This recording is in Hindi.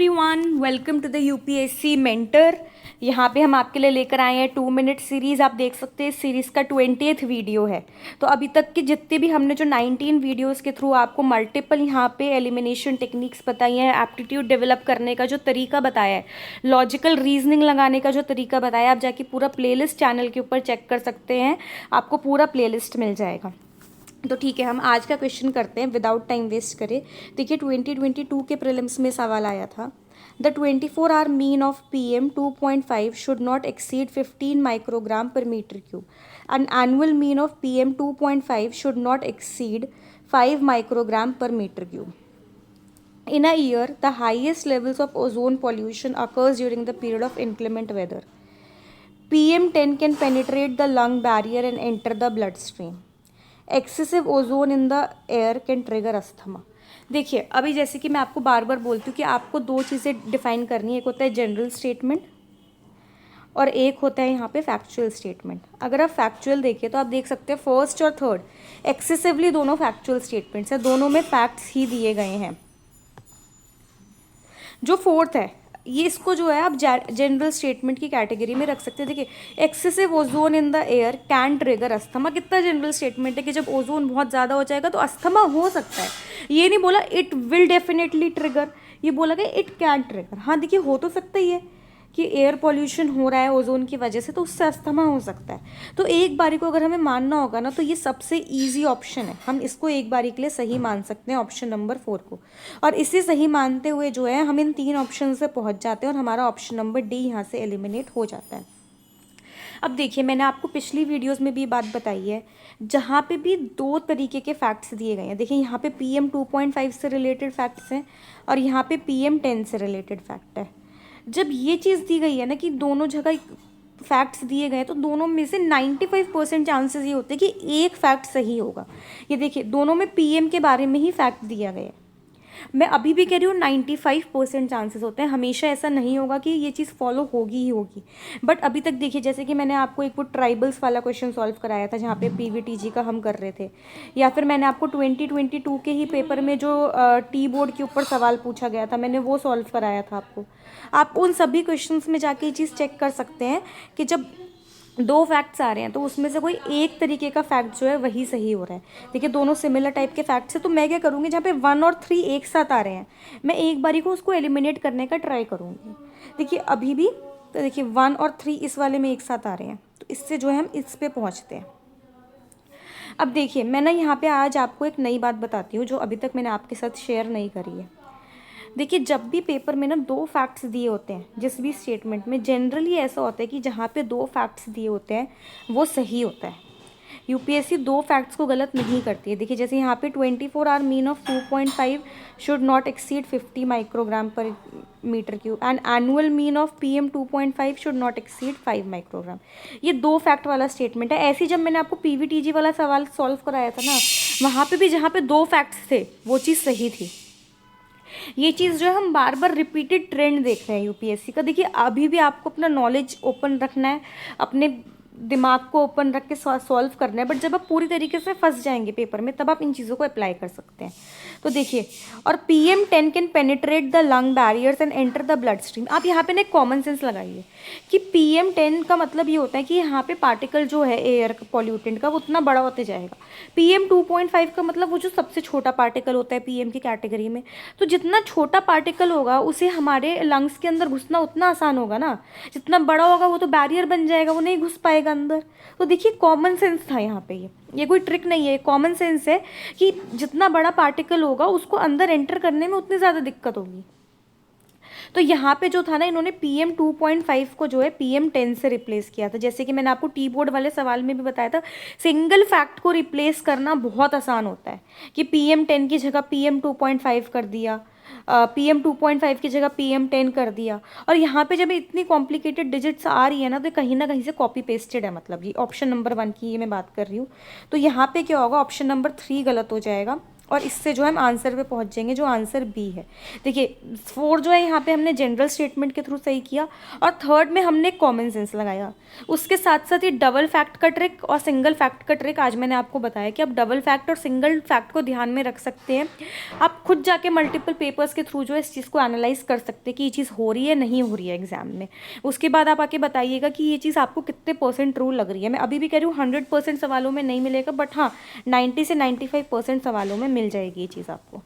Everyone, welcome to the UPSC mentor. यहाँ पे हम आपके लिए लेकर आए हैं 2 मिनट सीरीज़। आप देख सकते हैं इस सीरीज़ का 20th वीडियो है। तो अभी तक के जितने भी हमने जो 19 वीडियोस के थ्रू आपको मल्टीपल यहाँ पे एलिमिनेशन टेक्निक्स बताई हैं, एप्टीट्यूड डेवलप करने का जो तरीका बताया है, लॉजिकल रीजनिंग लगाने का जो तरीका बताया, आप जाके पूरा प्लेलिस्ट चैनल के ऊपर चेक कर सकते हैं, आपको पूरा प्लेलिस्ट मिल जाएगा। तो ठीक है, हम आज का क्वेश्चन करते हैं विदाउट टाइम वेस्ट करे। देखिए 2022 के प्रीलिम्स में सवाल आया था, the 24 hour mean of PM 2.5 should not exceed 15 microgram per metre cube and annual mean of PM 2.5 should not exceed 5 microgram per metre cube. In a year, the highest levels of ozone pollution occurs during the period of inclement weather. PM10 can penetrate the lung barrier and enter the bloodstream. Excessive ozone in the air can trigger asthma. देखिए अभी जैसे कि मैं आपको बार बार बोलती हूँ कि आपको दो चीज़ें डिफाइन करनी है, एक होता है जनरल स्टेटमेंट और एक होता है यहाँ पे फैक्चुअल स्टेटमेंट. अगर आप फैक्चुअल देखिए तो आप देख सकते हैं फर्स्ट और थर्ड एक्सेसिवली दोनों फैक्चुअल स्टेटमेंट्स हैं, दोनों में फैक्ट्स ही दिए गए हैं. जो फोर्थ है ये इसको जो है आप जनरल स्टेटमेंट की कैटेगरी में रख सकते हैं. देखिए excessive ozone in the air can trigger asthma. कितना जनरल स्टेटमेंट है कि जब ओजोन बहुत ज़्यादा हो जाएगा तो अस्थमा हो सकता है. ये नहीं बोला इट विल डेफिनेटली ट्रिगर, ये बोला कि इट कैन ट्रिगर. हाँ देखिए हो तो सकता ही है कि एयर पॉल्यूशन हो रहा है ओजोन की वजह से, तो उससे अस्थमा हो सकता है. तो एक बारी को अगर हमें मानना होगा ना तो ये सबसे इजी ऑप्शन है, हम इसको एक बारी के लिए सही मान सकते हैं ऑप्शन नंबर 4 को. और इसे सही मानते हुए जो है हम इन 3 ऑप्शन से पहुंच जाते हैं और हमारा ऑप्शन नंबर डी यहाँ से एलिमिनेट हो जाता है. अब देखिए मैंने आपको पिछली वीडियोस में भी बात बताई है, जहाँ पे भी दो तरीके के फैक्ट्स दिए गए हैं. देखिए यहाँ पे PM 2.5 से रिलेटेड फैक्ट्स हैं और यहाँ पे PM 10 से रिलेटेड फैक्ट है. जब ये चीज़ दी गई है ना कि दोनों जगह फैक्ट्स दिए गए तो दोनों में से 95% चांसेस ये होते हैं कि एक फैक्ट सही होगा. ये देखिए दोनों में PM के बारे में ही फैक्ट दिया गया है. मैं अभी भी कह रही हूँ 95% चांसेस होते हैं, हमेशा ऐसा नहीं होगा कि ये चीज़ फॉलो होगी ही होगी. बट अभी तक देखिए जैसे कि मैंने आपको एक वो ट्राइबल्स वाला क्वेश्चन सॉल्व कराया था जहाँ पे PVTG का हम कर रहे थे, या फिर मैंने आपको 2022 के ही पेपर में जो टी बोर्ड के ऊपर सवाल पूछा गया था मैंने वो सॉल्व कराया था आपको. आप उन सभी क्वेश्चंस में जाके ये चीज़ चेक कर सकते हैं कि जब दो फैक्ट्स आ रहे हैं तो उसमें से कोई एक तरीके का फैक्ट जो है वही सही हो रहा है. देखिए दोनों सिमिलर टाइप के फैक्ट्स हैं, तो मैं क्या करूँगी जहाँ पे 1 और 3 एक साथ आ रहे हैं मैं एक बारी को उसको एलिमिनेट करने का ट्राई करूँगी. देखिए अभी भी तो देखिए 1 और 3 इस वाले में एक साथ आ रहे हैं, तो इससे जो है हम इस पे पहुँचते हैं. अब देखिए मैं ना यहाँ पे आज आपको एक नई बात बताती हूँ जो अभी तक मैंने आपके साथ शेयर नहीं करी है. देखिए जब भी पेपर में ना दो फैक्ट्स दिए होते हैं जिस भी स्टेटमेंट में, जनरली ऐसा होता है कि जहाँ पे दो फैक्ट्स दिए होते हैं वो सही होता है. यूपीएससी दो फैक्ट्स को गलत नहीं करती है. देखिए जैसे यहाँ पे 24 hour mean of 2.5 should not exceed 50 microgram per metre cube and annual mean of PM 2.5 should not exceed 5 microgram. ये दो फैक्ट वाला स्टेटमेंट है. ऐसे जब मैंने आपको PVTG वाला सवाल सॉल्व कराया था ना, वहाँ पे भी जहाँ पे दो फैक्ट्स थे वो चीज़ सही थी. ये चीज़ जो है हम बार बार रिपीटेड ट्रेंड देख रहे हैं यूपीएससी का. देखिए अभी भी आपको अपना नॉलेज ओपन रखना है, अपने दिमाग को ओपन रख के सॉल्व करना है. बट जब आप पूरी तरीके से फंस जाएंगे पेपर में तब आप इन चीज़ों को अप्लाई कर सकते हैं. तो देखिए और PM 10 can penetrate the lung barriers and enter the blood stream. आप यहाँ पे ना एक कॉमन सेंस लगाइए कि PM 10 का मतलब ये होता है कि यहाँ पे पार्टिकल जो है एयर पॉल्यूटेंट का वो उतना बड़ा होते जाएगा. PM 2.5 का मतलब वो जो सबसे छोटा पार्टिकल होता है PM की कैटेगरी में. तो जितना छोटा पार्टिकल होगा उसे हमारे लंग्स के अंदर घुसना उतना आसान होगा ना. जितना बड़ा होगा वो तो बैरियर बन जाएगा, वो नहीं घुस पाएगा अंदर. तो देखिए कॉमन सेंस था यहाँ पे, ये कोई ट्रिक नहीं है, कॉमन सेंस है कि जितना बड़ा पार्टिकल होगा उसको अंदर एंटर करने में उतनी ज़्यादा दिक्कत होगी. तो यहाँ पे जो था ना इन्होंने PM 2.5 को जो है PM 10 से रिप्लेस किया था. जैसे कि मैंने आपको टी बोर्ड वाले सवाल में भी बताया था, सिंगल फैक्ट को रिप्लेस करना बहुत आसान होता है कि PM 10 की जगह PM 2.5 कर दिया, PM 2.5 की जगह PM 10 कर दिया. और यहाँ पे जब इतनी कॉम्प्लिकेटेड डिजिट्स आ रही है ना तो कहीं ना कहीं से कॉपी पेस्टेड है. मतलब ये ऑप्शन नंबर 1 की ये मैं बात कर रही हूँ. तो यहाँ पे क्या होगा, ऑप्शन नंबर 3 गलत हो जाएगा और इससे जो हम आंसर पे पहुंच जाएंगे, जो आंसर बी है। देखिए 4 जो है यहाँ पे हमने जनरल स्टेटमेंट के थ्रू सही किया, और थर्ड में हमने कॉमन सेंस लगाया। उसके साथ साथ ये डबल फैक्ट का ट्रिक और सिंगल फैक्ट का ट्रिक आज मैंने आपको बताया कि आप डबल फैक्ट और सिंगल फैक्ट को ध्यान में रख सकते हैं। आप खुद जाके मल्टीपल पेपर्स के थ्रू जो है इस चीज़ को एनालाइज कर सकते हैं कि ये चीज़ हो रही है नहीं हो रही है एग्जाम में। उसके बाद आप आके बताइएगा कि ये चीज़ आपको कितने % ट्रू लग रही है। मैं अभी भी कह रही हूँ 100% सवालों में नहीं मिलेगा, बट हाँ 90 से 95% सवालों में मिल जाएगी ये चीज़ आपको।